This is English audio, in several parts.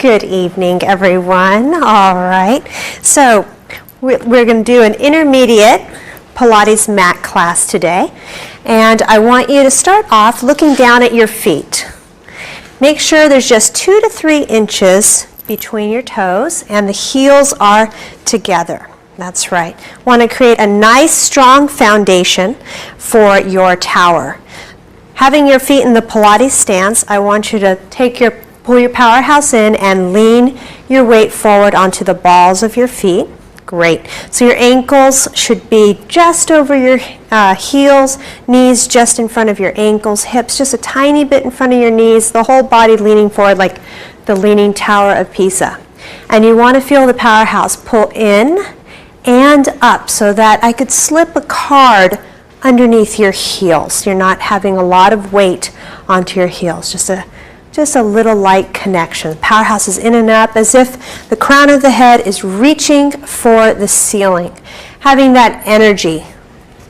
Good evening, everyone. All right, so we're going to do an intermediate Pilates mat class today, and I want you to start off looking down at your feet. Make sure there's just 2 to 3 inches between your toes and the heels are together. That's right. Want to create a nice, strong foundation for your tower. Having your feet in the Pilates stance, I want you to pull your Powerhouse in and lean your weight forward onto the balls of your feet. Great. So your ankles should be just over your heels, knees just in front of your ankles, hips just a tiny bit in front of your knees, the whole body leaning forward like the Leaning Tower of Pisa. And you want to feel the Powerhouse pull in and up so that I could slip a card underneath your heels. You're not having a lot of weight onto your heels, just a little light connection. The Powerhouse is in and up as if the crown of the head is reaching for the ceiling. Having that energy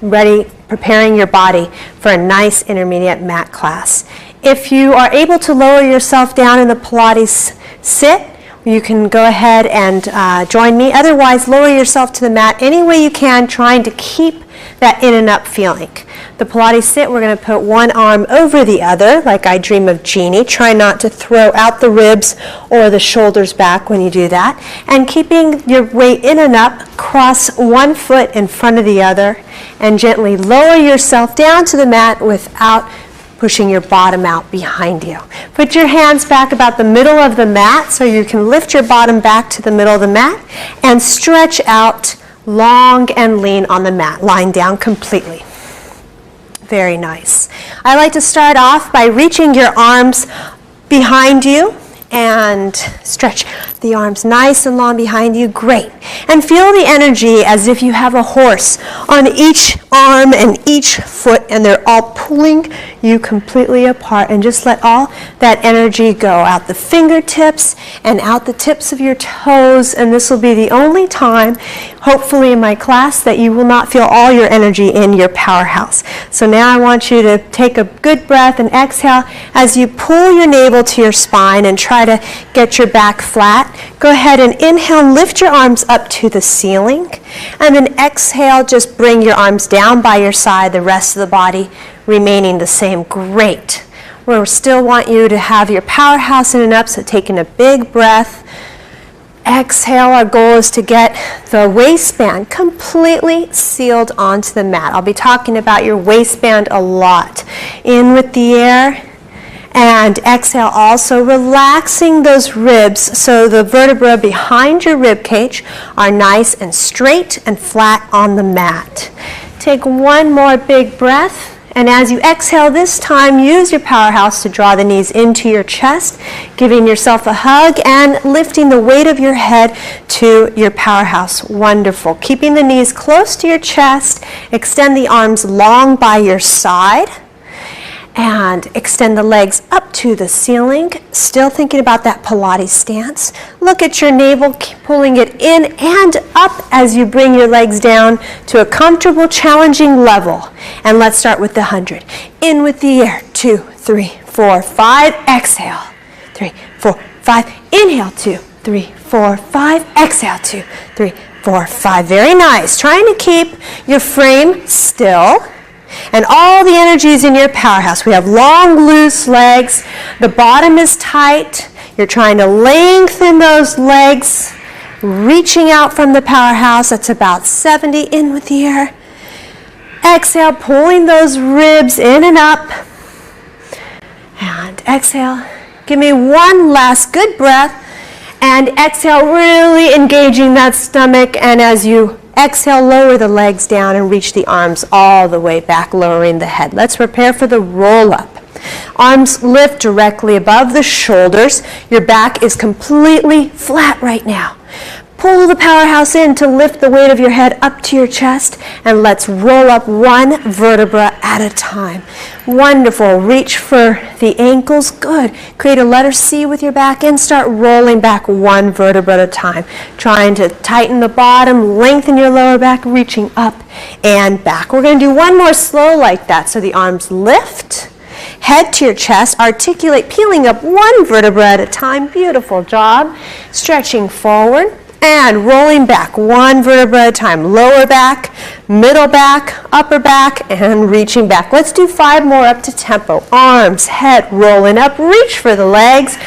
ready, preparing your body for a nice intermediate mat class. If you are able to lower yourself down in the Pilates sit, you can go ahead and join me. Otherwise, lower yourself to the mat any way you can, trying to keep that in and up feeling. The Pilates sit, we're going to put one arm over the other, like I Dream of Jeannie. Try not to throw out the ribs or the shoulders back when you do that. And keeping your weight in and up, cross one foot in front of the other, and gently lower yourself down to the mat without pushing your bottom out behind you. Put your hands back about the middle of the mat so you can lift your bottom back to the middle of the mat and stretch out long and lean on the mat, lying down completely. Very nice. I like to start off by reaching your arms behind you and stretch the arms nice and long behind you. Great. And feel the energy as if you have a horse on each arm and each foot, and they're all pulling you completely apart. And just let all that energy go out the fingertips and out the tips of your toes. And this will be the only time, hopefully in my class, that you will not feel all your energy in your Powerhouse. So now I want you to take a good breath and exhale as you pull your navel to your spine and try to get your back flat. Go ahead and inhale and lift your arms up to the ceiling, and then exhale, just bring your arms down by your side, the rest of the body remaining the same. Great. We still want you to have your Powerhouse in and up, so taking a big breath. Exhale, our goal is to get the waistband completely sealed onto the mat. I'll be talking about your waistband a lot. In with the air. And exhale, also relaxing those ribs so the vertebrae behind your rib cage are nice and straight and flat on the mat. Take one more big breath, and as you exhale this time, use your Powerhouse to draw the knees into your chest, giving yourself a hug and lifting the weight of your head to your Powerhouse. Wonderful. Keeping the knees close to your chest, extend the arms long by your side. And extend the legs up to the ceiling, still thinking about that Pilates stance. Look at your navel, pulling it in and up as you bring your legs down to a comfortable, challenging level. And let's start with the 100. In with the air, 2, 3, 4, 5, exhale, 3, 4, 5, inhale, 2, 3, 4, 5, exhale, 2, 3, 4, 5. Very nice. Trying to keep your frame still. And all the energy is in your Powerhouse. We have long, loose legs. The bottom is tight. You're trying to lengthen those legs, reaching out from the Powerhouse. That's about 70. In with the air. Exhale, pulling those ribs in and up. And exhale. Give me one last good breath. And exhale, really engaging that stomach. And as you exhale, lower the legs down and reach the arms all the way back, lowering the head. Let's prepare for the roll-up. Arms lift directly above the shoulders. Your back is completely flat right now. Pull the Powerhouse in to lift the weight of your head up to your chest, and let's roll up one vertebra at a time. Wonderful. Reach for the ankles. Good. Create a letter C with your back and start rolling back one vertebra at a time. Trying to tighten the bottom, lengthen your lower back, reaching up and back. We're going to do one more slow like that. So the arms lift, head to your chest. Articulate, peeling up one vertebra at a time. Beautiful job. Stretching forward and rolling back one vertebra at a time. Lower back, middle back, upper back, and reaching back. Let's do 5 more up to tempo. Arms, head, rolling up. Reach for the legs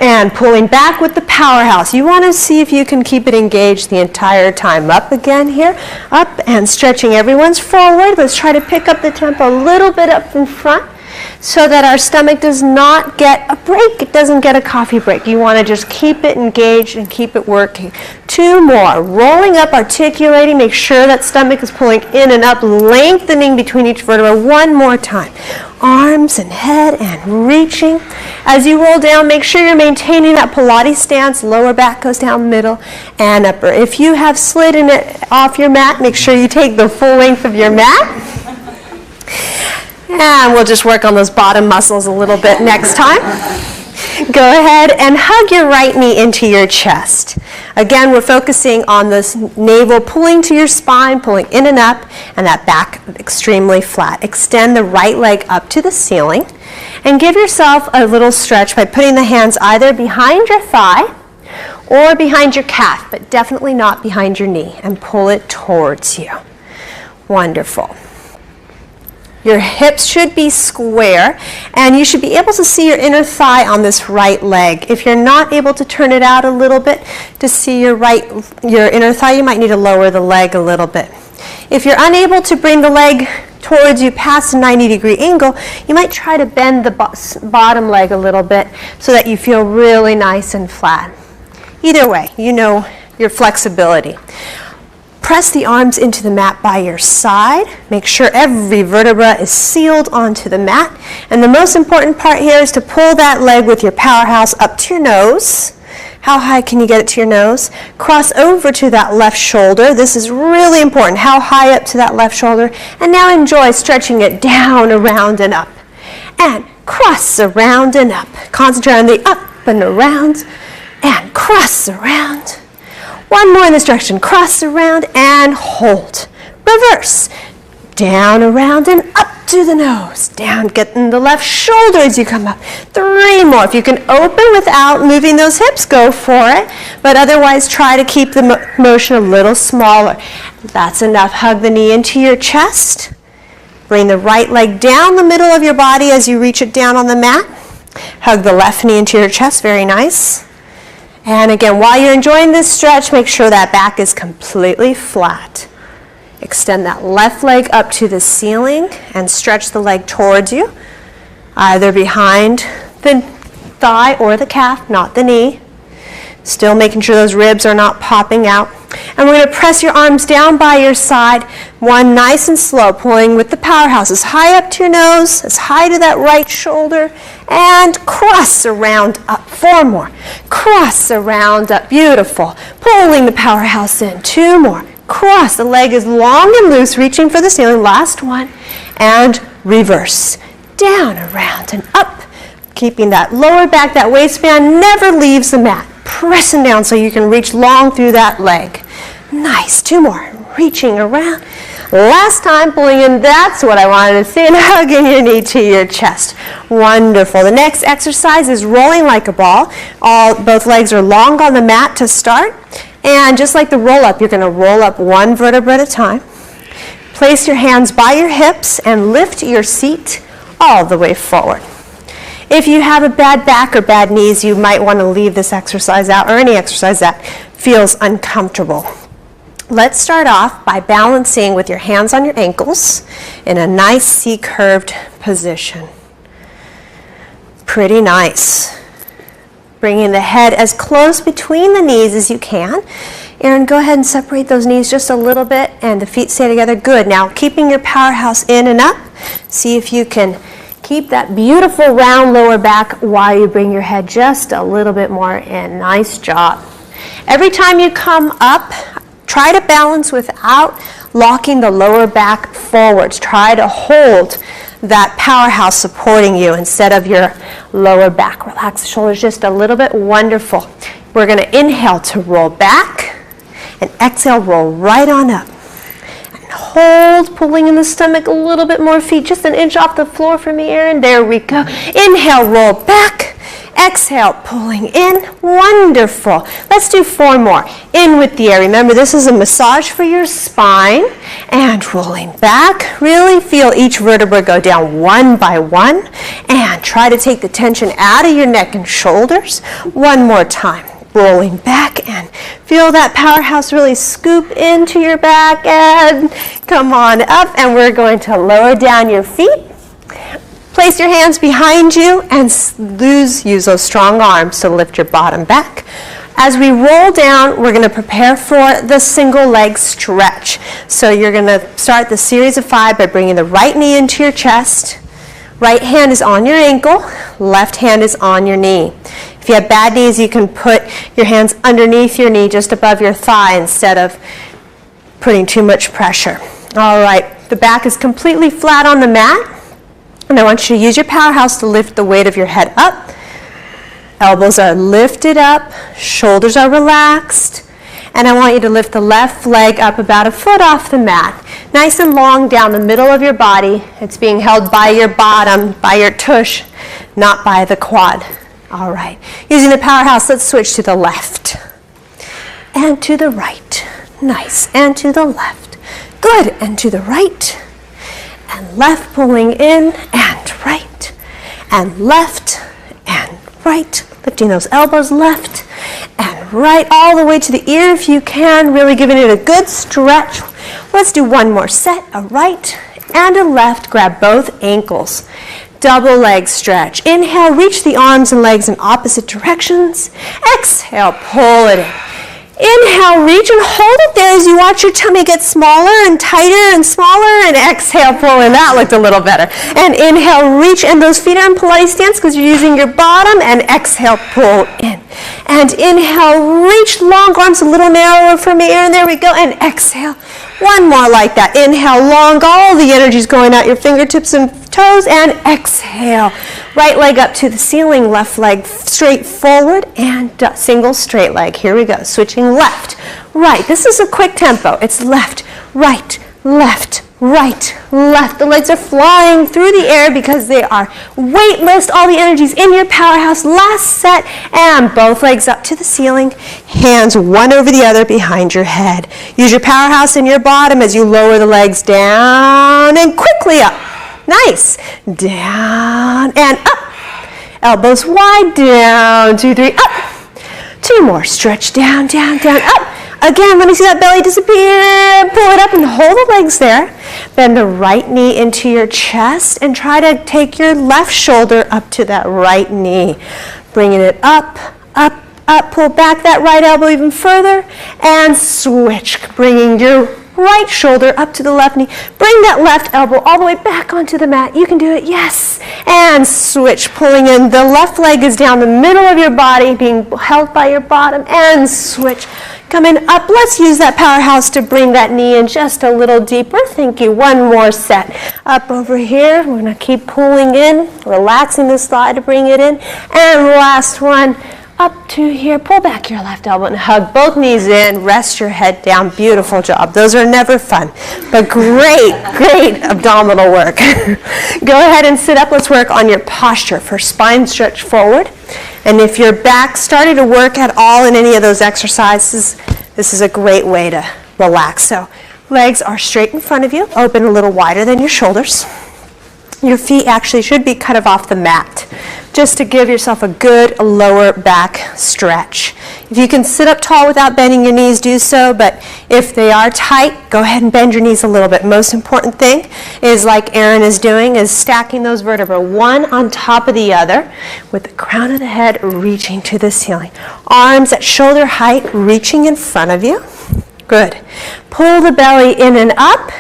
and pulling back with the Powerhouse. You want to see if you can keep it engaged the entire time. Up again here. Up and stretching. Everyone's forward. Let's try to pick up the tempo a little bit up in front, so that our stomach does not get a break. It doesn't get a coffee break. You want to just keep it engaged and keep it working. 2 more. Rolling up, articulating. Make sure that stomach is pulling in and up, lengthening between each vertebra. 1 more time. Arms and head and reaching. As you roll down, make sure you're maintaining that Pilates stance. Lower back goes down, middle and upper. If you have slid in it off your mat, make sure you take the full length of your mat. And we'll just work on those bottom muscles a little bit next time. Go ahead and hug your right knee into your chest. Again, we're focusing on this navel pulling to your spine, pulling in and up, and that back extremely flat. Extend the right leg up to the ceiling, and give yourself a little stretch by putting the hands either behind your thigh or behind your calf, but definitely not behind your knee, and pull it towards you. Wonderful. Your hips should be square, and you should be able to see your inner thigh on this right leg. If you're not able to turn it out a little bit to see your inner thigh, you might need to lower the leg a little bit. If you're unable to bring the leg towards you past a 90-degree angle, you might try to bend the bottom leg a little bit so that you feel really nice and flat. Either way, you know your flexibility. Press the arms into the mat by your side. Make sure every vertebra is sealed onto the mat. And the most important part here is to pull that leg with your Powerhouse up to your nose. How high can you get it to your nose? Cross over to that left shoulder. This is really important. How high up to that left shoulder? And now enjoy stretching it down, around, and up. And cross around and up. Concentrate on the up and around. And cross around. 1 more in this direction. Cross around and hold. Reverse. Down, around, and up to the nose. Down, get in the left shoulder as you come up. 3 more. If you can open without moving those hips, go for it. But otherwise, try to keep the motion a little smaller. That's enough. Hug the knee into your chest. Bring the right leg down the middle of your body as you reach it down on the mat. Hug the left knee into your chest. Very nice. And again, while you're enjoying this stretch, make sure that back is completely flat. Extend that left leg up to the ceiling and stretch the leg towards you, either behind the thigh or the calf, not the knee. Still making sure those ribs are not popping out. And we're going to press your arms down by your side, one nice and slow, pulling with the Powerhouse as high up to your nose, as high to that right shoulder, and cross around up. 4 more. Cross around up. Beautiful. Pulling the Powerhouse in. 2 more. Cross. The leg is long and loose, reaching for the ceiling. Last one. And reverse. Down, around, and up. Keeping that lower back, that waistband never leaves the mat. Pressing down so you can reach long through that leg. Nice. 2 more. Reaching around. Last time, pulling in. That's what I wanted to see. And hugging your knee to your chest. Wonderful. The next exercise is rolling like a ball. Both legs are long on the mat to start. And just like the roll up, you're going to roll up 1 vertebra at a time. Place your hands by your hips and lift your seat all the way forward. If you have a bad back or bad knees, you might want to leave this exercise out, or any exercise that feels uncomfortable. Let's start off by balancing with your hands on your ankles in a nice C-curved position. Pretty nice. Bringing the head as close between the knees as you can. Aaron, go ahead and separate those knees just a little bit and the feet stay together. Good. Now keeping your Powerhouse in and up. See if you can keep that beautiful round lower back while you bring your head just a little bit more in. Nice job. Every time you come up, try to balance without locking the lower back forwards. Try to hold that Powerhouse supporting you instead of your lower back. Relax the shoulders just a little bit. Wonderful. We're going to inhale to roll back and exhale, roll right on up. And Hold, pulling in the stomach a little bit more, feet just an inch off the floor for me, Erin. There we go. Inhale, roll back. Exhale, pulling in. Wonderful. Let's do 4 more. In with the air. Remember, this is a massage for your spine. And rolling back. Really feel each vertebra go down one by one. And try to take the tension out of your neck and shoulders. One more time. Rolling back and feel that powerhouse really scoop into your back and come on up, and we're going to lower down your feet. Place your hands behind you and use those strong arms to lift your bottom back. As we roll down, we're going to prepare for the single leg stretch. So you're going to start the series of 5 by bringing the right knee into your chest. Right hand is on your ankle, left hand is on your knee. If you have bad knees, you can put your hands underneath your knee, just above your thigh, instead of putting too much pressure. All right, the back is completely flat on the mat, and I want you to use your powerhouse to lift the weight of your head up. Elbows are lifted up, shoulders are relaxed, and I want you to lift the left leg up about a foot off the mat. Nice and long down the middle of your body. It's being held by your bottom, by your tush, not by the quad. All right, using the powerhouse, let's switch to the left and to the right. Nice, and to the left. Good, and to the right. And left, pulling in, and right. And left, and right. Lifting those elbows, left and right, all the way to the ear if you can, really giving it a good stretch. Let's do one more set, a right and a left. Grab both ankles. Double leg stretch. Inhale, reach the arms and legs in opposite directions. Exhale, pull it in. Inhale, reach and hold it there as you watch your tummy get smaller and tighter and smaller, and exhale, pull in. That looked a little better. And inhale, reach, and those feet are in Pilates stance because you're using your bottom, and exhale, pull in. And inhale, reach, long arms a little narrower for me, and there we go, and exhale. One more like that. Inhale, long, all the energy's going out your fingertips and toes, and exhale. Right leg up to the ceiling, left leg straight forward, and single straight leg. Here we go, switching left, right. This is a quick tempo. It's left, right, left, right, left. The legs are flying through the air because they are weightless. All the energy's in your powerhouse. Last set, and both legs up to the ceiling. Hands one over the other behind your head. Use your powerhouse in your bottom as you lower the legs down and quickly up. Nice. Down and up. Elbows wide, down, 2, 3, up. 2 more. Stretch down, down, down, up. Again, let me see that belly disappear. Pull it up and hold the legs there. Bend the right knee into your chest and try to take your left shoulder up to that right knee. Bringing it up, up, up. Pull back that right elbow even further and switch. Bringing your right shoulder up to the left knee. Bring that left elbow all the way back onto the mat. You can do it, yes. And switch, pulling in. The left leg is down the middle of your body, being held by your bottom, and switch. Coming up, let's use that powerhouse to bring that knee in just a little deeper. Thank you. One more set. Up over here, we're gonna keep pulling in, relaxing the thigh to bring it in. And last one. Up to here, pull back your left elbow and hug both knees in, rest your head down. Beautiful job. Those are never fun, but great, great abdominal work. Go ahead and sit up. Let's work on your posture for spine stretch forward. And if your back started to work at all in any of those exercises, this is a great way to relax. So legs are straight in front of you, open a little wider than your shoulders. Your feet actually should be kind of off the mat, just to give yourself a good lower back stretch. If you can sit up tall without bending your knees, do so, but if they are tight, go ahead and bend your knees a little bit. Most important thing is, like Erin is doing, is stacking those vertebrae one on top of the other with the crown of the head reaching to the ceiling. Arms at shoulder height, reaching in front of you. Good. Pull the belly in and up.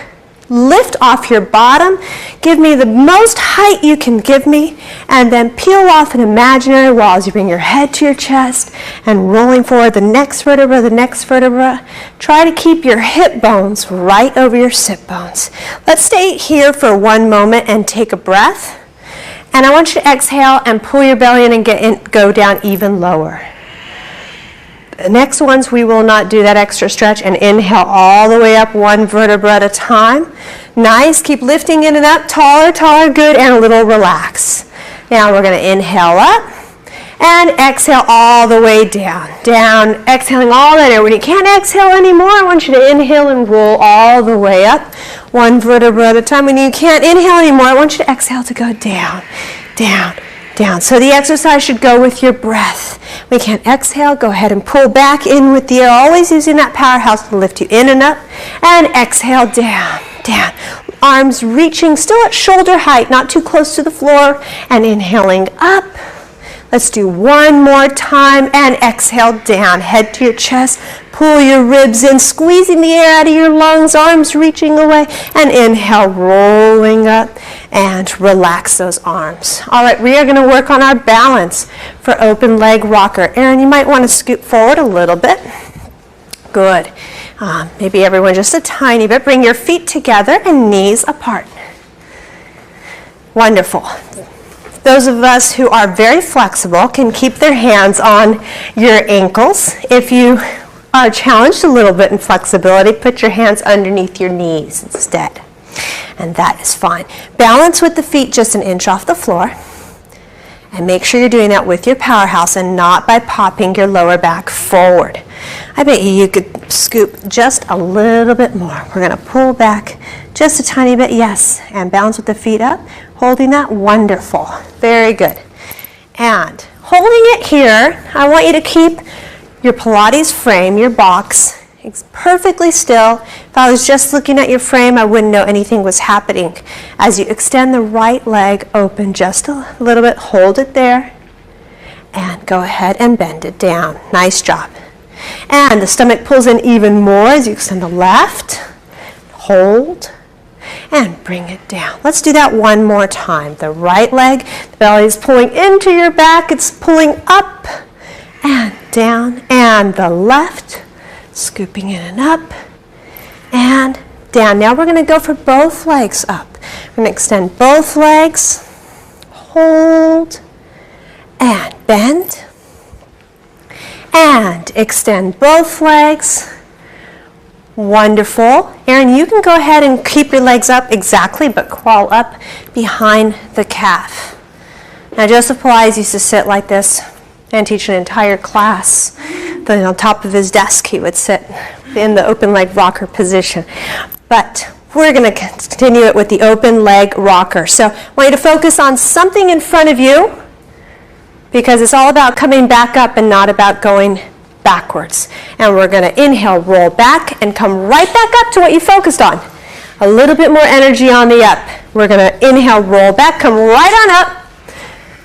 Lift off your bottom, give me the most height you can give me, and then peel off an imaginary wall as you bring your head to your chest and rolling forward the next vertebra, the next vertebra. Try to keep your hip bones right over your sit bones. Let's stay here for one moment and take a breath. And I want you to exhale and pull your belly in and go down even lower. The next ones we will not do that extra stretch, and inhale all the way up, one vertebra at a time. Nice, keep lifting in and up, taller, taller, good, and a little relax. Now we're going to inhale up and exhale all the way down, down, exhaling all that air. When you can't exhale anymore, I want you to inhale and roll all the way up, one vertebra at a time. When you can't inhale anymore, I want you to exhale to go down, down, down. So the exercise should go with your breath. We can't exhale, go ahead and pull back in with the air, always using that powerhouse to lift you in and up, and exhale down, down. Arms reaching still at shoulder height, not too close to the floor, and inhaling up. Let's do one more time, and exhale down, head to your chest, pull your ribs in, squeezing the air out of your lungs, arms reaching away, and inhale, rolling up, and relax those arms. All right, we are going to work on our balance for open leg rocker. Erin, you might want to scoot forward a little bit. Good. Maybe everyone just a tiny bit. Bring your feet together and knees apart. Wonderful. Those of us who are very flexible can keep their hands on your ankles. If you are challenged a little bit in flexibility, put your hands underneath your knees instead. And that is fine. Balance with the feet just an inch off the floor. And make sure you're doing that with your powerhouse and not by popping your lower back forward. I bet you could scoop just a little bit more. We're going to pull back just a tiny bit, yes, and balance with the feet up, holding that, wonderful, very good. And holding it here, I want you to keep your Pilates frame, your box, perfectly still. If I was just looking at your frame, I wouldn't know anything was happening. As you extend the right leg open just a little bit, hold it there, and go ahead and bend it down. Nice job. And the stomach pulls in even more as you extend the left, hold, and bring it down. Let's do that one more time. The right leg, the belly is pulling into your back, it's pulling up and down, and the left, scooping in and up, and down. Now we're going to go for both legs up. We're going to extend both legs, hold, and bend, and extend both legs. Wonderful. Erin, you can go ahead and keep your legs up exactly, but crawl up behind the calf. Now Joseph Pilates used to sit like this and teach an entire class. Then on top of his desk he would sit in the open leg rocker position. But we're going to continue it with the open leg rocker. So I want you to focus on something in front of you, because it's all about coming back up and not about going backwards. And we're going to inhale, roll back, and come right back up to what you focused on. A little bit more energy on the up. We're going to inhale, roll back, come right on up.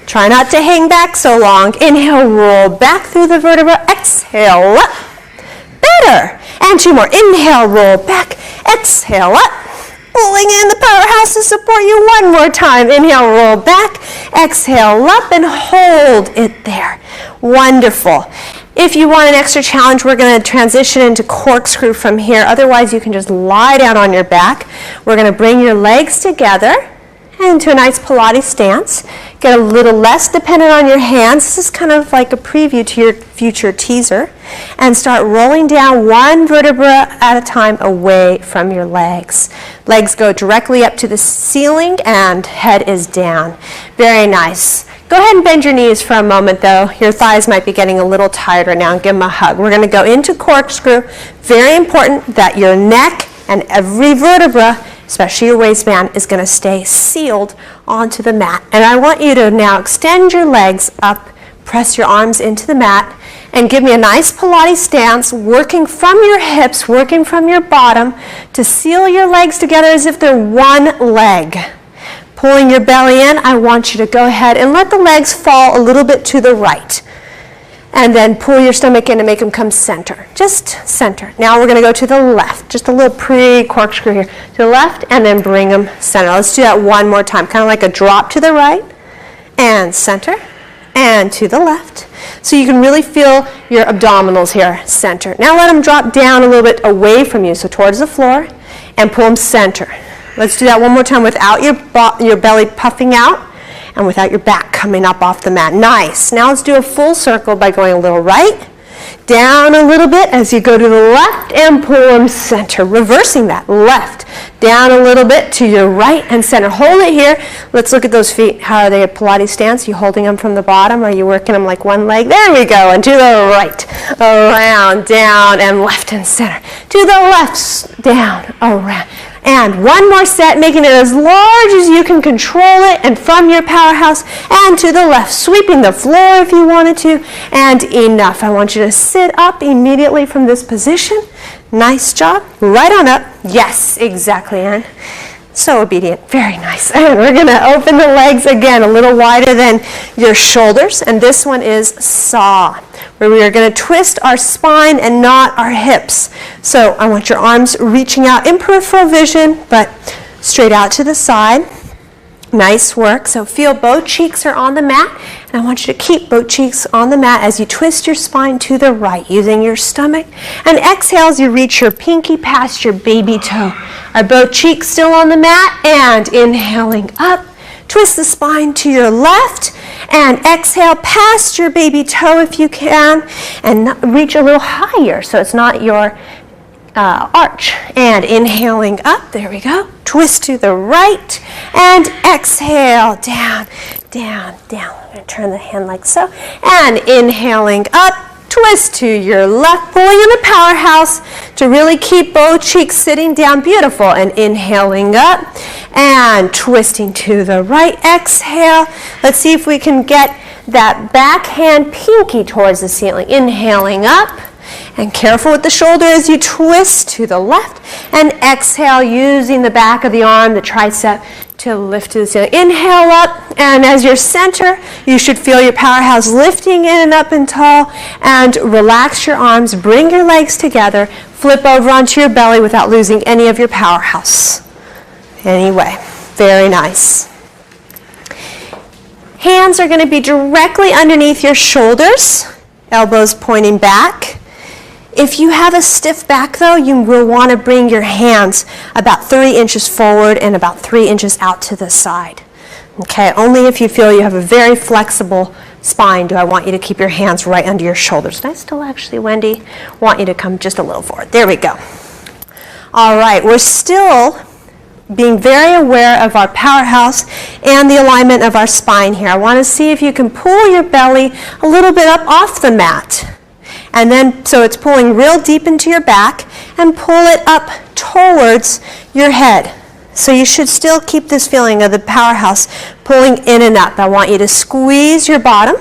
Try not to hang back so long. Inhale, roll back through the vertebra. Exhale up. Better. And two more. Inhale, roll back. Exhale up. Pulling in the powerhouse to support you one more time. Inhale, roll back. Exhale up and hold it there. Wonderful. If you want an extra challenge, we're going to transition into corkscrew from here. Otherwise, you can just lie down on your back. We're going to bring your legs together into a nice Pilates stance. Get a little less dependent on your hands. This is kind of like a preview to your future teaser. And start rolling down one vertebra at a time away from your legs. Legs go directly up to the ceiling and head is down. Very nice. Go ahead and bend your knees for a moment though. Your thighs might be getting a little tired right now. Give them a hug. We're going to go into corkscrew. Very important that your neck and every vertebra, especially your waistband, is going to stay sealed onto the mat. And I want you to now extend your legs up, press your arms into the mat, and give me a nice Pilates stance, working from your hips, working from your bottom, to seal your legs together as if they're one leg. Pulling your belly in, I want you to go ahead and let the legs fall a little bit to the right. And then pull your stomach in and make them come center. Just center. Now we're going to go to the left. Just a little pre-corkscrew here. To the left, and then bring them center. Let's do that one more time. Kind of like a drop to the right, and center, and to the left. So you can really feel your abdominals here, center. Now let them drop down a little bit away from you, so towards the floor, and pull them center. Let's do that one more time without your belly puffing out, and without your back coming up off the mat. Nice. Now let's do a full circle by going a little right, down a little bit as you go to the left and pull them center. Reversing that, left, down a little bit to your right and center. Hold it here. Let's look at those feet. How are they at Pilates stance? You holding them from the bottom? Are you working them like one leg? There we go. And to the right, around, down, and left and center. To the left, down, around. And one more set, making it as large as you can control it, and from your Powerhouse, and to the left, sweeping the floor if you wanted to, and enough. I want you to sit up immediately from this position. Nice job. Right on up. Yes, exactly, Ann. So obedient. Very nice. And we're going to open the legs again, a little wider than your shoulders, and this one is saw, where we are going to twist our spine and not our hips. So I want your arms reaching out in peripheral vision, but straight out to the side. Nice work. So feel both cheeks are on the mat, and I want you to keep both cheeks on the mat as you twist your spine to the right using your stomach. And exhale as you reach your pinky past your baby toe. Are both cheeks still on the mat? And inhaling up. Twist the spine to your left and exhale past your baby toe if you can, and reach a little higher so it's not your arch. And inhaling up, there we go. Twist to the right and exhale down, down, down. I'm going to turn the hand like so. And inhaling up, twist to your left, pulling in the Powerhouse to really keep both cheeks sitting down. Beautiful. And inhaling up and twisting to the right. Exhale. Let's see if we can get that back hand pinky towards the ceiling. Inhaling up. And careful with the shoulder as you twist to the left. And exhale using the back of the arm, the tricep, to lift to the ceiling. Inhale up, and as your center, you should feel your Powerhouse lifting in and up and tall. And relax your arms, bring your legs together, flip over onto your belly without losing any of your Powerhouse. Anyway, very nice. Hands are going to be directly underneath your shoulders, elbows pointing back. If you have a stiff back though, you will want to bring your hands about 3 inches forward and about 3 inches out to the side. Okay, only if you feel you have a very flexible spine do I want you to keep your hands right under your shoulders. And I still actually, Wendy, want you to come just a little forward. There we go. All right, we're still being very aware of our Powerhouse and the alignment of our spine here. I want to see if you can pull your belly a little bit up off the mat. And then, so it's pulling real deep into your back, and pull it up towards your head. So you should still keep this feeling of the Powerhouse pulling in and up. I want you to squeeze your bottom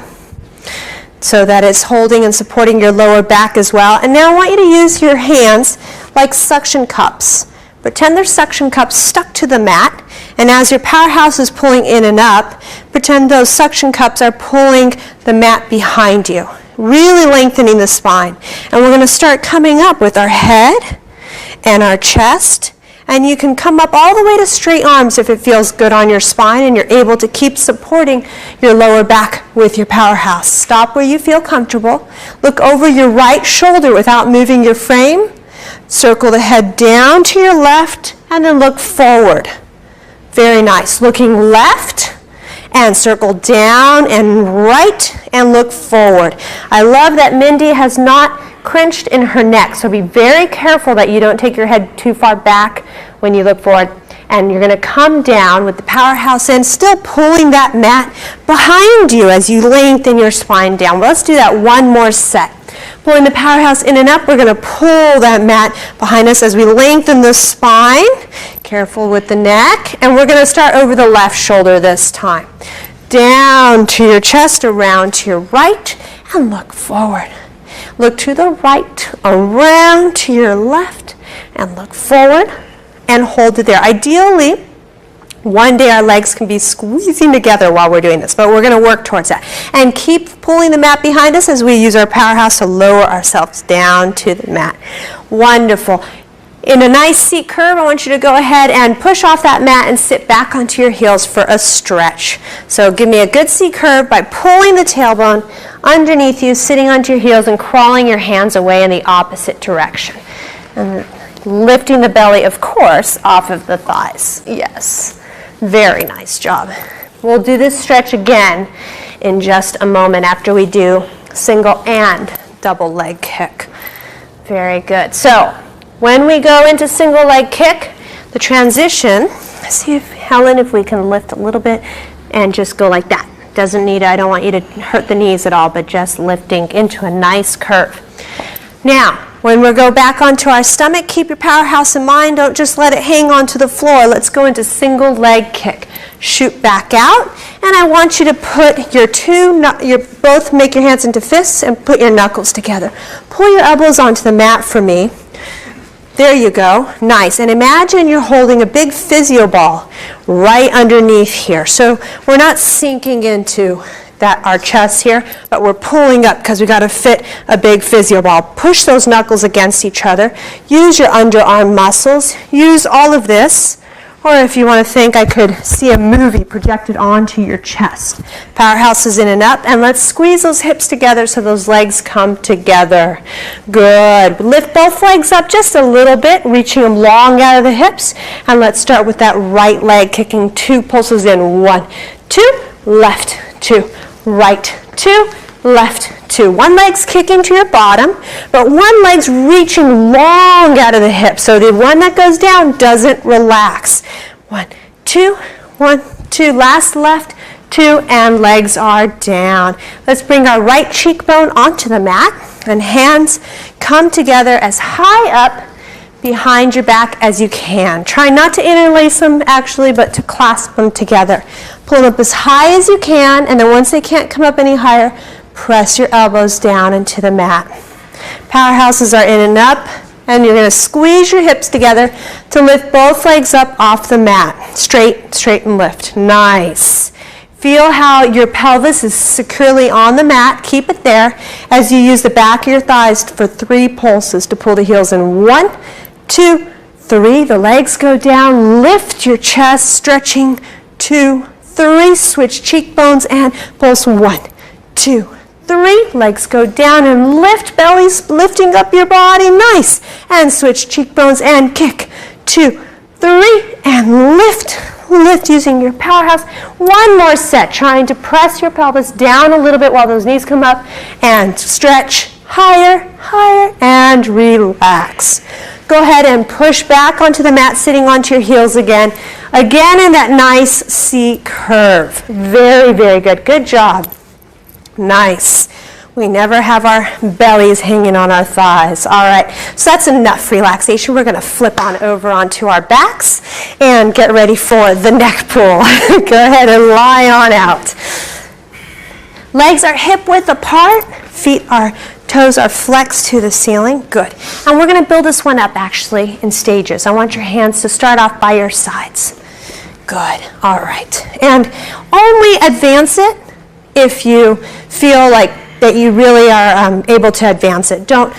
so that it's holding and supporting your lower back as well. And now I want you to use your hands like suction cups. Pretend they're suction cups stuck to the mat. And as your Powerhouse is pulling in and up, pretend those suction cups are pulling the mat behind you. Really lengthening the spine. And we're going to start coming up with our head and our chest. And you can come up all the way to straight arms if it feels good on your spine and you're able to keep supporting your lower back with your Powerhouse. Stop where you feel comfortable. Look over your right shoulder without moving your frame. Circle the head down to your left and then look forward. Very nice. Looking left. And circle down and right and look forward. I love that Mindy has not crunched in her neck, so be very careful that you don't take your head too far back when you look forward. And you're going to come down with the Powerhouse in, still pulling that mat behind you as you lengthen your spine down. Let's do that one more set. Pulling the Powerhouse in and up, we're going to pull that mat behind us as we lengthen the spine. Careful with the neck. And we're going to start over the left shoulder this time. Down to your chest, around to your right, and look forward. Look to the right, around to your left, and look forward, and hold it there. Ideally, one day our legs can be squeezing together while we're doing this, but we're going to work towards that. And keep pulling the mat behind us as we use our Powerhouse to lower ourselves down to the mat. Wonderful. In a nice seat curve, I want you to go ahead and push off that mat and sit back onto your heels for a stretch. So give me a good seat curve by pulling the tailbone underneath you, sitting onto your heels and crawling your hands away in the opposite direction. And lifting the belly, of course, off of the thighs. Yes. Very nice job. We'll do this stretch again in just a moment after we do single and double leg kick. Very good. So when we go into single leg kick, the transition, see if Helen, if we can lift a little bit and just go like that. Doesn't need, I don't want you to hurt the knees at all, but just lifting into a nice curve. Now, when we go back onto our stomach, keep your powerhouse in mind. Don't just let it hang onto the floor. Let's go into single leg kick. Shoot back out, and I want you to put both make your hands into fists and put your knuckles together. Pull your elbows onto the mat for me. There you go. Nice. And imagine you're holding a big physio ball right underneath here. So we're not sinking into our chest here, but we're pulling up because we got to fit a big physio ball. Push those knuckles against each other. Use your underarm muscles. Use all of this. Or if you want to think, I could see a movie projected onto your chest. Powerhouse is in and up, and let's squeeze those hips together so those legs come together. Good. Lift both legs up just a little bit, reaching them long out of the hips. And let's start with that right leg, kicking 2 pulses in. 1, 2, left, 2, right, 2, left, 2. One leg's kicking to your bottom, but one leg's reaching long out of the hip. So the one that goes down doesn't relax. 1, 2, 1, 2. Last left, 2, and legs are down. Let's bring our right cheekbone onto the mat, and hands come together as high up behind your back as you can. Try not to interlace them actually, but to clasp them together. Pull them up as high as you can, and then once they can't come up any higher, press your elbows down into the mat. Powerhouses are in and up, and you're going to squeeze your hips together to lift both legs up off the mat. Straight, straight, and lift. Nice. Feel how your pelvis is securely on the mat. Keep it there as you use the back of your thighs for 3 pulses to pull the heels in. 1, 2, 3. The legs go down. Lift your chest, stretching. 2, 3. Switch cheekbones and pulse. 1, 2, 3. Legs go down and lift, bellies lifting up your body. Nice. And switch cheekbones and kick. 2, 3, and lift. Lift using your powerhouse. One more set, trying to press your pelvis down a little bit while those knees come up, and stretch higher, higher, and relax. Go ahead and push back onto the mat, sitting onto your heels again. Again in that nice C curve. Very, very good. Good job. Nice. We never have our bellies hanging on our thighs. All right, so that's enough relaxation. We're going to flip on over onto our backs and get ready for the neck pull. Go ahead and lie on out. Legs are hip width apart. Toes are flexed to the ceiling. Good. And we're going to build this one up actually in stages. I want your hands to start off by your sides. Good. All right. And only advance it if you feel like that you really are able to advance it. Don't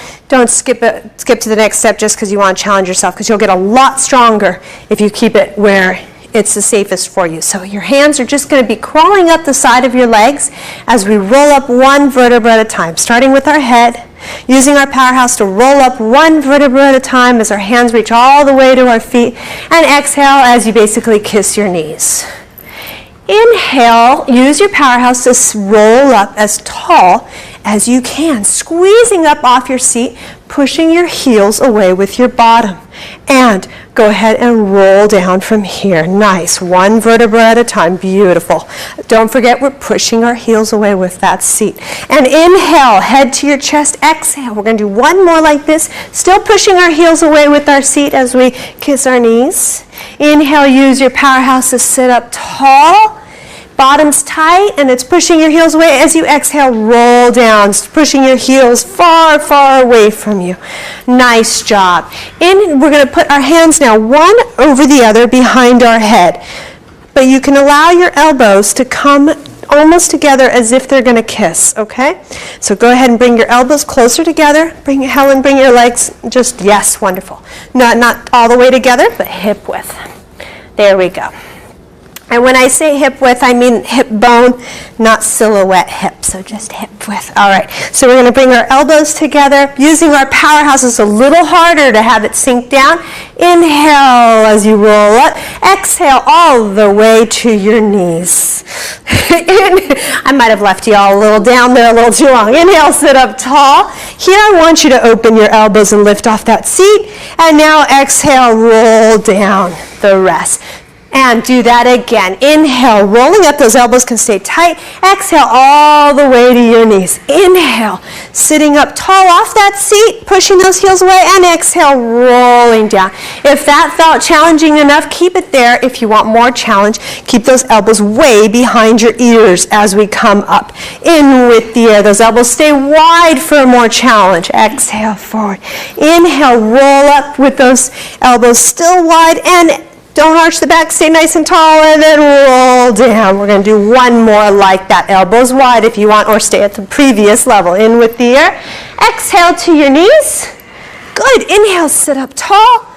skip to the next step just because you want to challenge yourself, because you'll get a lot stronger if you keep it where it's the safest for you. So your hands are just going to be crawling up the side of your legs as we roll up 1 vertebra at a time, starting with our head, using our powerhouse to roll up 1 vertebra at a time as our hands reach all the way to our feet, and exhale as you basically kiss your knees. Inhale, use your powerhouse to roll up as tall as you can, squeezing up off your seat, pushing your heels away with your bottom. And go ahead and roll down from here. Nice. 1 vertebra at a time. Beautiful. Don't forget we're pushing our heels away with that seat. And inhale, head to your chest. Exhale. We're going to do 1 more like this, still pushing our heels away with our seat as we kiss our knees. Inhale, use your powerhouse to sit up tall. Bottom's tight, and it's pushing your heels away. As you exhale, roll down, pushing your heels far, far away from you. Nice job. We're going to put our hands now one over the other behind our head. But you can allow your elbows to come almost together as if they're going to kiss, okay? So go ahead and bring your elbows closer together. Bring your legs just, yes, wonderful. Not all the way together, but hip width. There we go. And when I say hip width, I mean hip bone, not silhouette hip, so just hip width. All right, so we're going to bring our elbows together. Using our powerhouse is a little harder to have it sink down. Inhale as you roll up. Exhale all the way to your knees. I might have left you all a little down there a little too long. Inhale, sit up tall. Here I want you to open your elbows and lift off that seat. And now exhale, roll down the rest. And do that again. Inhale, rolling up, those elbows can stay tight. Exhale all the way to your knees. Inhale, sitting up tall off that seat, pushing those heels away, and exhale, rolling down. If that felt challenging enough, keep it there. If you want more challenge, keep those elbows way behind your ears as we come up. In with the air. Those elbows stay wide for more challenge. Exhale, forward. Inhale, roll up with those elbows still wide, and don't arch the back, stay nice and tall, and then roll down. We're going to do one more like that. Elbows wide if you want, or stay at the previous level. In with the air. Exhale to your knees. Good. Inhale, sit up tall.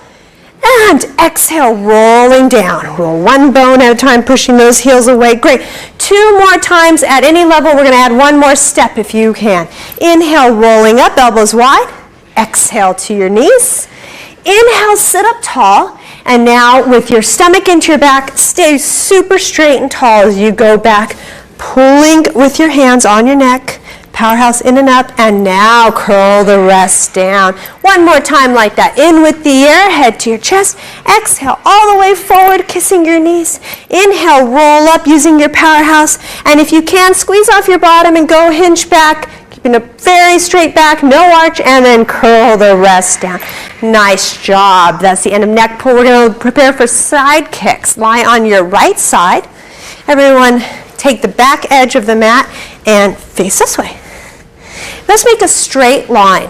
And exhale, rolling down. Roll one bone at a time, pushing those heels away. Great. 2 more times at any level. We're going to add one more step if you can. Inhale, rolling up, elbows wide. Exhale to your knees. Inhale, sit up tall. And now with your stomach into your back, stay super straight and tall as you go back, pulling with your hands on your neck, powerhouse in and up, and now curl the rest down. One more time like that. In with the air, head to your chest. Exhale all the way forward, kissing your knees. Inhale, roll up using your powerhouse. And if you can, squeeze off your bottom and go hinge back. Keeping a very straight back, no arch, and then curl the rest down. Nice job. That's the end of neck pull. We're going to prepare for side kicks. Lie on your right side. Everyone take the back edge of the mat and face this way. Let's make a straight line.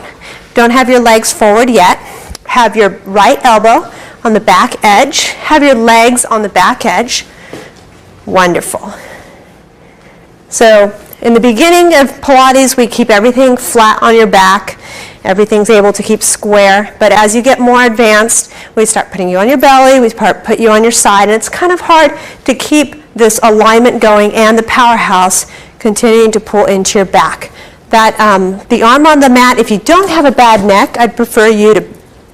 Don't have your legs forward yet. Have your right elbow on the back edge. Have your legs on the back edge. Wonderful. So in the beginning of Pilates, we keep everything flat on your back. Everything's able to keep square. But as you get more advanced, we start putting you on your belly. We put you on your side. And it's kind of hard to keep this alignment going and the powerhouse continuing to pull into your back. The arm on the mat, if you don't have a bad neck, I'd prefer you to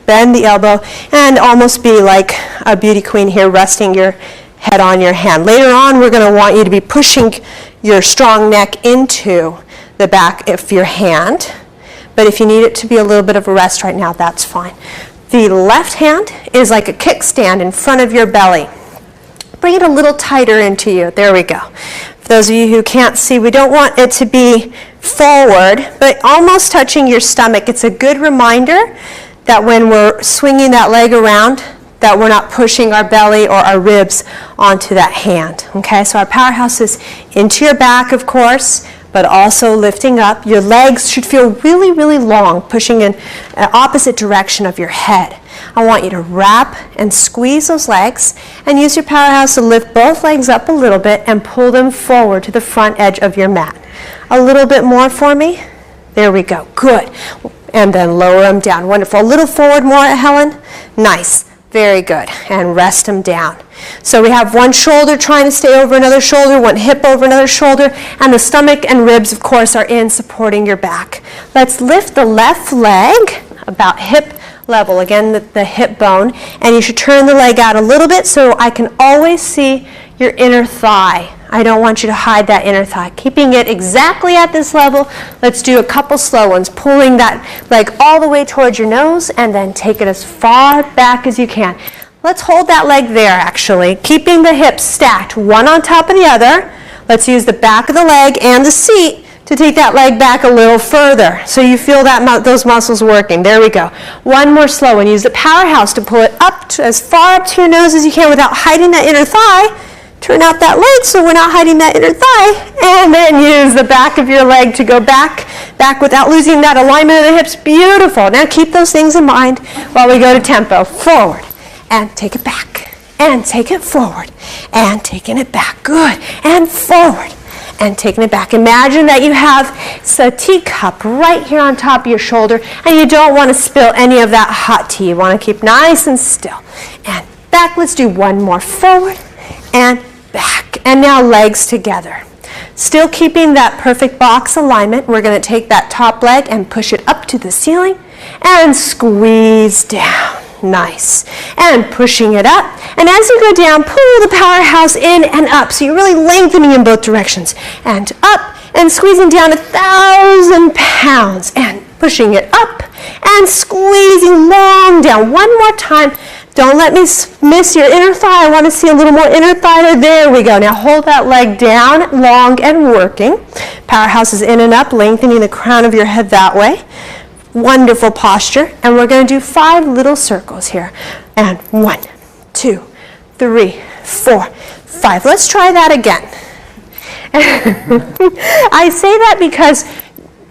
bend the elbow and almost be like a beauty queen here, resting your head on your hand. Later on, we're going to want you to be pushing your strong neck into the back of your hand. But if you need it to be a little bit of a rest right now, that's fine. The left hand is like a kickstand in front of your belly. Bring it a little tighter into you. There we go. For those of you who can't see, we don't want it to be forward, but almost touching your stomach. It's a good reminder that when we're swinging that leg around, that we're not pushing our belly or our ribs onto that hand. Okay, so our powerhouse is into your back, of course, but also lifting up. Your legs should feel really, really long, pushing in an opposite direction of your head. I want you to wrap and squeeze those legs and use your powerhouse to lift both legs up a little bit and pull them forward to the front edge of your mat. A little bit more for me. There we go. Good. And then lower them down. Wonderful. A little forward more, Helen. Nice. Very good. And rest them down. So we have one shoulder trying to stay over another shoulder, one hip over another shoulder, and the stomach and ribs, of course, are in supporting your back. Let's lift the left leg about hip level, again, the hip bone, and you should turn the leg out a little bit so I can always see your inner thigh. I don't want you to hide that inner thigh. Keeping it exactly at this level, let's do a couple slow ones, pulling that leg all the way towards your nose and then take it as far back as you can. Let's hold that leg there, actually, keeping the hips stacked, one on top of the other. Let's use the back of the leg and the seat to take that leg back a little further so you feel that those muscles working. There we go. One more slow one. Use the powerhouse to pull it up to, as far up to your nose as you can without hiding that inner thigh. Turn out that leg so we're not hiding that inner thigh. And then use the back of your leg to go back without losing that alignment of the hips. Beautiful. Now keep those things in mind while we go to tempo. Forward and take it back and take it forward and taking it back. Good. And forward and taking it back. Imagine that you have a teacup right here on top of your shoulder and you don't want to spill any of that hot tea. You want to keep nice and still. And back. Let's do one more. Forward and back. back. And now legs together. Still keeping that perfect box alignment, we're going to take that top leg and push it up to the ceiling and squeeze down. Nice. And pushing it up. And as you go down, pull the Powerhouse in and up. So you're really lengthening in both directions. And up and squeezing down 1,000 pounds. And pushing it up and squeezing long down. One more time. Don't let me miss your inner thigh. I want to see a little more inner thigh. There we go. Now hold that leg down, long and working. Powerhouse is in and up, lengthening the crown of your head that way. Wonderful posture. And we're going to do 5 little circles here. And 1, 2, 3, 4, 5. Let's try that again. I say that because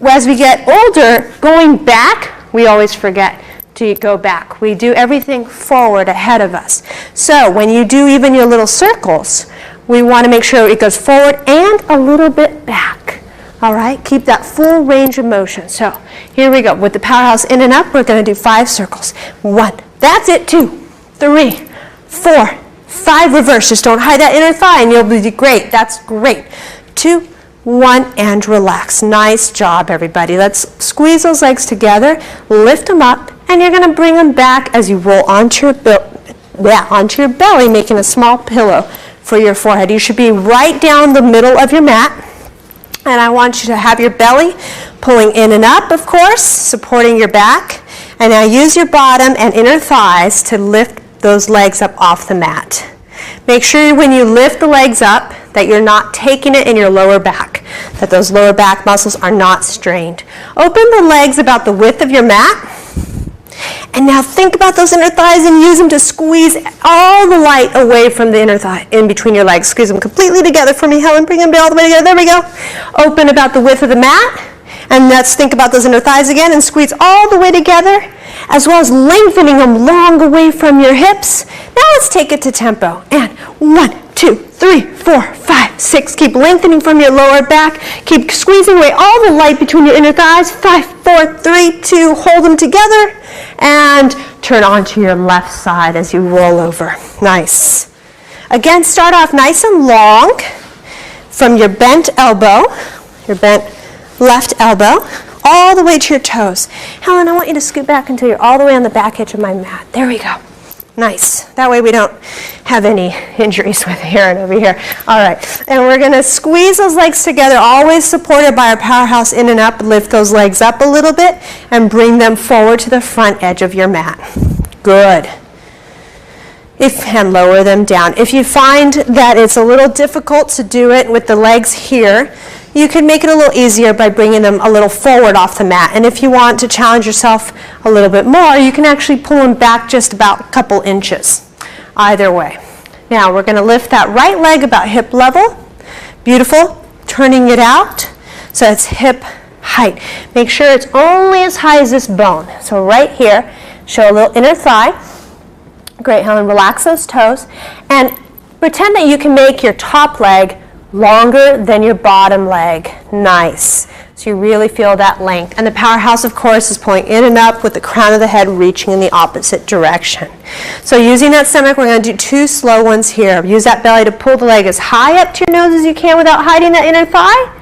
as we get older, going back, we always forget to go back. We do everything forward ahead of us. So when you do even your little circles, we want to make sure it goes forward and a little bit back. All right, keep that full range of motion. So here we go. With the Powerhouse in and up, we're going to do 5 circles. 1, that's it. 2, 3, 4, 5, reverse. Just don't hide that inner thigh and you'll be great. That's great. 2, 1, and relax. Nice job, everybody. Let's squeeze those legs together, lift them up, and you're going to bring them back as you roll onto your belly, making a small pillow for your forehead. You should be right down the middle of your mat. And I want you to have your belly pulling in and up, of course, supporting your back. And now use your bottom and inner thighs to lift those legs up off the mat. Make sure when you lift the legs up that you're not taking it in your lower back, that those lower back muscles are not strained. Open the legs about the width of your mat. And now think about those inner thighs and use them to squeeze all the light away from the inner thigh, in between your legs. Squeeze them completely together for me, Helen. Bring them all the way together. There we go. Open about the width of the mat. And let's think about those inner thighs again and squeeze all the way together, as well as lengthening them long away from your hips. Now let's take it to tempo. And 1, 2, 3, 4, 5, 6. Keep lengthening from your lower back. Keep squeezing away all the light between your inner thighs. 5, 4, 3, 2. Hold them together. And turn onto your left side as you roll over. Nice. Again, start off nice and long from your bent elbow, your bent left elbow, all the way to your toes. Helen, I want you to scoot back until you're all the way on the back edge of my mat. There we go. Nice. That way we don't have any injuries with here and over here. All right. And we're going to squeeze those legs together, always supported by our Powerhouse in and up. Lift those legs up a little bit and bring them forward to the front edge of your mat. Good. And lower them down. If you find that it's a little difficult to do it with the legs here, you can make it a little easier by bringing them a little forward off the mat. And if you want to challenge yourself a little bit more, you can actually pull them back just about a couple inches. Either way. Now we're going to lift that right leg about hip level. Beautiful. Turning it out so it's hip height. Make sure it's only as high as this bone. So right here, show a little inner thigh. Great, Helen. Relax those toes. And pretend that you can make your top leg longer than your bottom leg. Nice. So you really feel that length. And the Powerhouse, of course, is pulling in and up with the crown of the head reaching in the opposite direction. So using that stomach, we're going to do 2 slow ones here. Use that belly to pull the leg as high up to your nose as you can without hiding that inner thigh.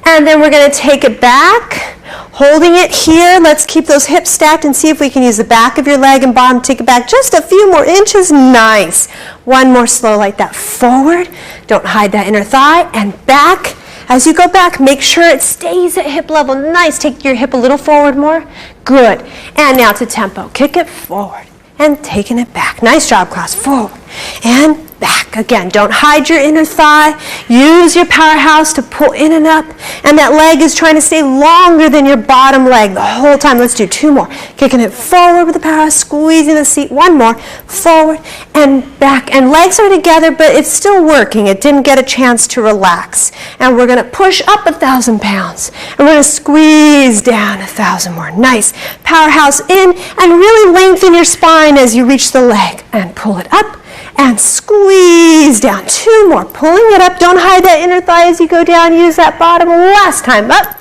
And then we're going to take it back, holding it here. Let's keep those hips stacked and see if we can use the back of your leg and bottom. Take it back just a few more inches. Nice. One more slow like that. Forward. Don't hide that inner thigh. And back. As you go back, make sure it stays at hip level. Nice. Take your hip a little forward more. Good. And now to tempo. Kick it forward and taking it back. Nice job, class. Forward and back. Again, don't hide your inner thigh. Use your Powerhouse to pull in and up. And that leg is trying to stay longer than your bottom leg the whole time. Let's do 2 more. Kicking it forward with the Powerhouse, squeezing the seat. 1 more. Forward and back. And legs are together, but it's still working. It didn't get a chance to relax. And we're going to push up 1,000 pounds. And we're going to squeeze down 1,000 more. Nice. Powerhouse in, and really lengthen your spine as you reach the leg. And pull it up. And squeeze down. 2 more. Pulling it up. Don't hide that inner thigh as you go down. Use that bottom. Last time. Up.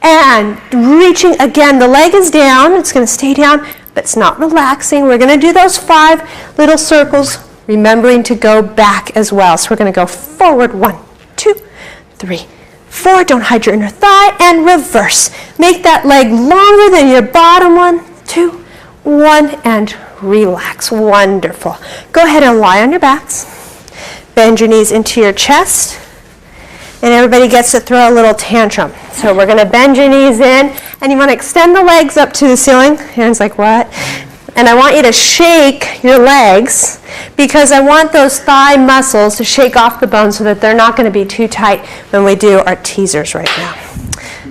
And reaching again. The leg is down. It's going to stay down, but it's not relaxing. We're going to do those 5 little circles remembering to go back as well. So we're going to go forward, 1, 2, 3, 4. Don't hide your inner thigh, and reverse. Make that leg longer than your bottom. 1, 2, 1, and relax. Wonderful. Go ahead and lie on your backs. Bend your knees into your chest. And everybody gets to throw a little tantrum. So we're going to bend your knees in, and you want to extend the legs up to the ceiling. Aaron's like, what? And I want you to shake your legs because I want those thigh muscles to shake off the bones so that they're not going to be too tight when we do our teasers right now.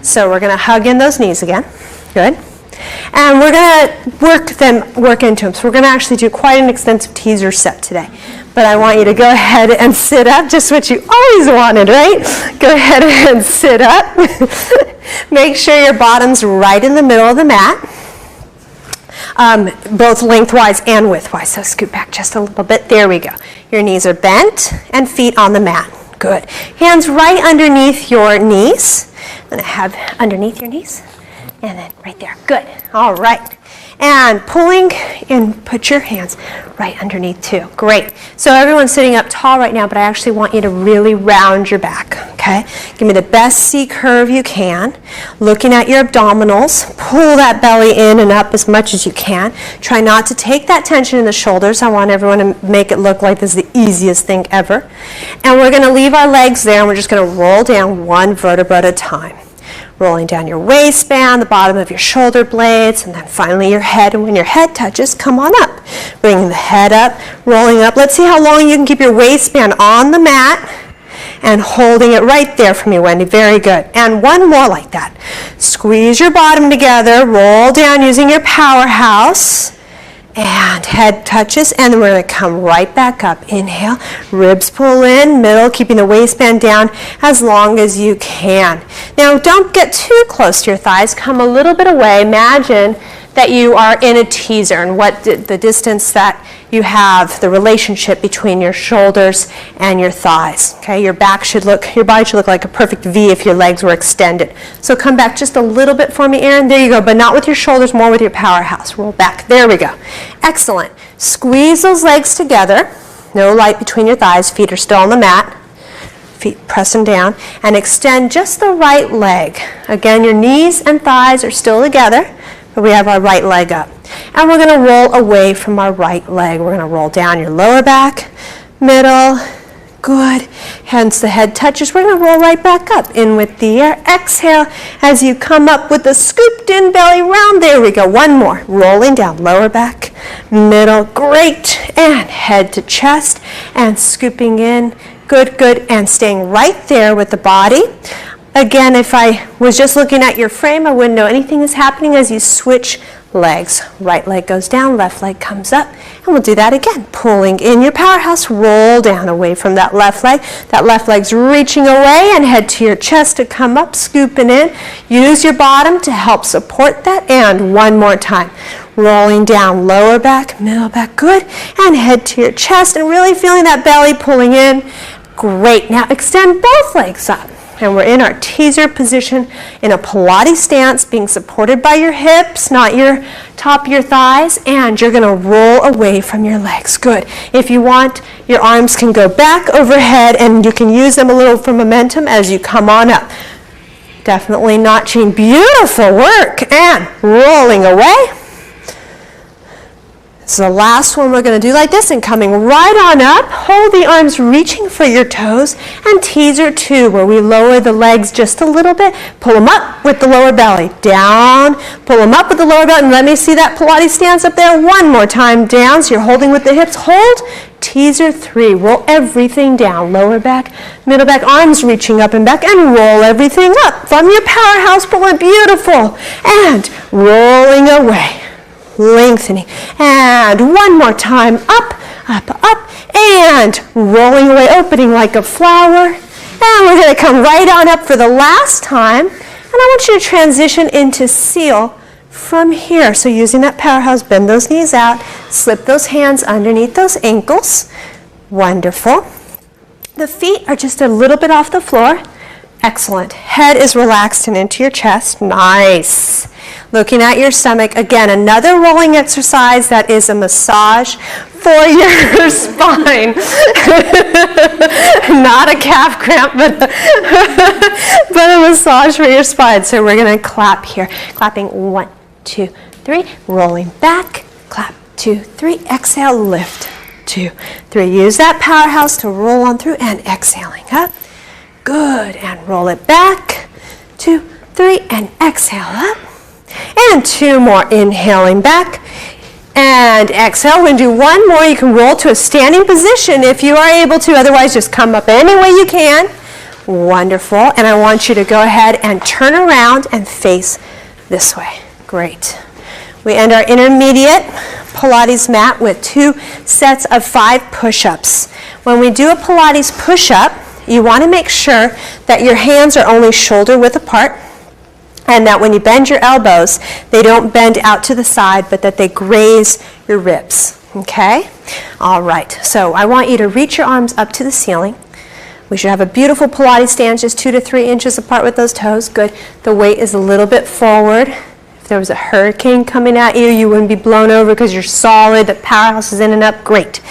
So we're going to hug in those knees again. Good. And we're going to work into them. So we're going to actually do quite an extensive teaser set today. But I want you to go ahead and sit up, just what you always wanted, right? Go ahead and sit up. Make sure your bottom's right in the middle of the mat, both lengthwise and widthwise. So scoot back just a little bit. There we go. Your knees are bent and feet on the mat. Good. Hands right underneath your knees. I'm going to have underneath your knees. And then right there. Good. All right. And pulling in, put your hands right underneath too. Great. So everyone's sitting up tall right now, but I actually want you to really round your back, okay? Give me the best C curve you can. Looking at your abdominals, pull that belly in and up as much as you can. Try not to take that tension in the shoulders. I want everyone to make it look like this is the easiest thing ever. And we're going to leave our legs there, and we're just going to roll down one vertebra at a time. Rolling down your waistband, the bottom of your shoulder blades, and then finally your head. And when your head touches, come on up. Bringing the head up, rolling up. Let's see how long you can keep your waistband on the mat and holding it right there for me, Wendy. Very good. And one more like that. Squeeze your bottom together, roll down using your Powerhouse. And head touches, and then we're going to come right back up. Inhale, ribs pull in, middle, keeping the waistband down as long as you can. Now, don't get too close to your thighs. Come a little bit away. Imagine that you are in a teaser, and what the distance that you have, the relationship between your shoulders and your thighs. Okay, your body should look like a perfect V if your legs were extended. So come back just a little bit for me, Aaron. There you go, but not with your shoulders, more with your Powerhouse. Roll back. There we go. Excellent. Squeeze those legs together. No light between your thighs. Feet are still on the mat. Feet pressing down, and extend just the right leg. Again, your knees and thighs are still together, but we have our right leg up. And we're going to roll away from our right leg. We're going to roll down your lower back, middle, good. Hence the head touches. We're going to roll right back up. In with the air. Exhale as you come up with the scooped in belly round. There we go. One more. Rolling down, lower back, middle, great. And head to chest and scooping in. Good, good. And staying right there with the body. Again, if I was just looking at your frame, I wouldn't know anything is happening as you switch legs. Right leg goes down, left leg comes up, and we'll do that again. Pulling in your Powerhouse, roll down away from that left leg. That left leg's reaching away, and head to your chest to come up, scooping in. Use your bottom to help support that, and one more time. Rolling down, lower back, middle back, good, and head to your chest, and really feeling that belly pulling in. Great. Now extend both legs up. And we're in our teaser position in a Pilates stance, being supported by your hips, not your top of your thighs, and you're going to roll away from your legs. Good. If you want, your arms can go back overhead, and you can use them a little for momentum as you come on up. Definitely notching. Beautiful work. And rolling away. So the last one we're going to do like this, and coming right on up, hold the arms reaching for your toes, and teaser 2, where we lower the legs just a little bit, pull them up with the lower belly, down, pull them up with the lower belly, and let me see that Pilates stance up there one more time, down, so you're holding with the hips, hold, teaser 3, roll everything down, lower back, middle back, arms reaching up and back, and roll everything up from your Powerhouse, pulling beautiful, and rolling away. Lengthening, and one more time, up, up, up, and rolling away, opening like a flower, and we're going to come right on up for the last time, and I want you to transition into seal from here. So using that Powerhouse, bend those knees out, slip those hands underneath those ankles. Wonderful. The feet are just a little bit off the floor. Excellent. Head is relaxed and into your chest. Nice. Looking at your stomach. Again, another rolling exercise that is a massage for your spine. Not a calf cramp, but a massage for your spine. So we're going to clap here. Clapping 1, 2, 3. Rolling back. Clap 2, 3. Exhale, lift. 2, 3. Use that powerhouse to roll on through and exhaling up. Good. And roll it back. 2, 3. And exhale up. And 2 more. Inhaling back. And exhale. We're going to do 1 more. You can roll to a standing position if you are able to. Otherwise, just come up any way you can. Wonderful. And I want you to go ahead and turn around and face this way. Great. We end our intermediate Pilates mat with 2 sets of 5 push-ups. When we do a Pilates push-up, you want to make sure that your hands are only shoulder width apart, and that when you bend your elbows, they don't bend out to the side, but that they graze your ribs, okay? All right, so I want you to reach your arms up to the ceiling. We should have a beautiful Pilates stance, just 2 to 3 inches apart with those toes. Good. The weight is a little bit forward. If there was a hurricane coming at you, you wouldn't be blown over because you're solid. The powerhouse is in and up. Great.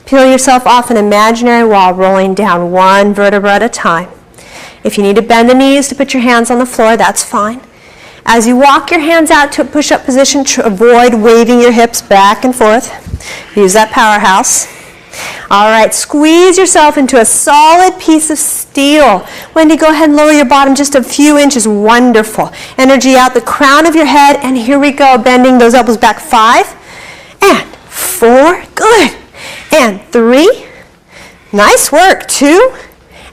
Peel yourself off an imaginary wall, rolling down 1 vertebra at a time. If you need to bend the knees to put your hands on the floor, that's fine. As you walk your hands out to a push-up position, to avoid waving your hips back and forth. Use that powerhouse. All right, squeeze yourself into a solid piece of steel. Wendy, go ahead and lower your bottom just a few inches. Wonderful. Energy out the crown of your head, and here we go, bending those elbows back. 5 and 4. Good. And 3. Nice work. 2.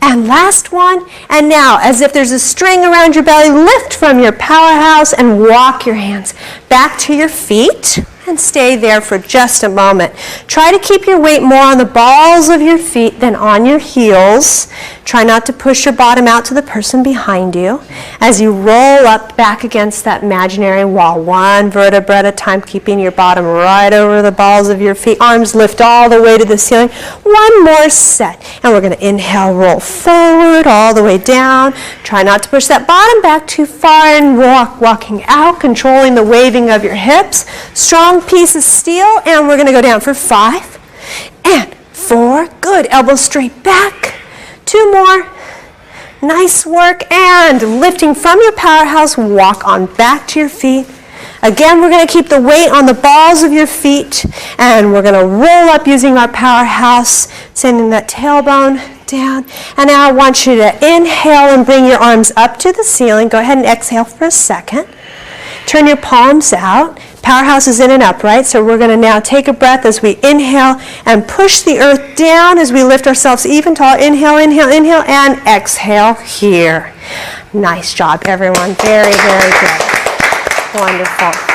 And last one, and now, as if there's a string around your belly, lift from your powerhouse and walk your hands back to your feet and stay there for just a moment. Try to keep your weight more on the balls of your feet than on your heels. Try not to push your bottom out to the person behind you. As you roll up back against that imaginary wall, 1 vertebra at a time, keeping your bottom right over the balls of your feet. Arms lift all the way to the ceiling. 1 more set. And we're going to inhale, roll forward, all the way down. Try not to push that bottom back too far and walking out, controlling the waving of your hips. Strong piece of steel, and we're going to go down for 5 and 4. Good. Elbows straight back. 2 more. Nice work. And lifting from your powerhouse, walk on back to your feet. Again, we're going to keep the weight on the balls of your feet, and we're going to roll up using our powerhouse, sending that tailbone down. And now I want you to inhale and bring your arms up to the ceiling. Go ahead and exhale for a second. Turn your palms out. Powerhouse is in and up, right? So we're going to now take a breath as we inhale and push the earth down as we lift ourselves even taller. Inhale, inhale, inhale, and exhale here. Nice job, everyone. Very, very good. Wonderful.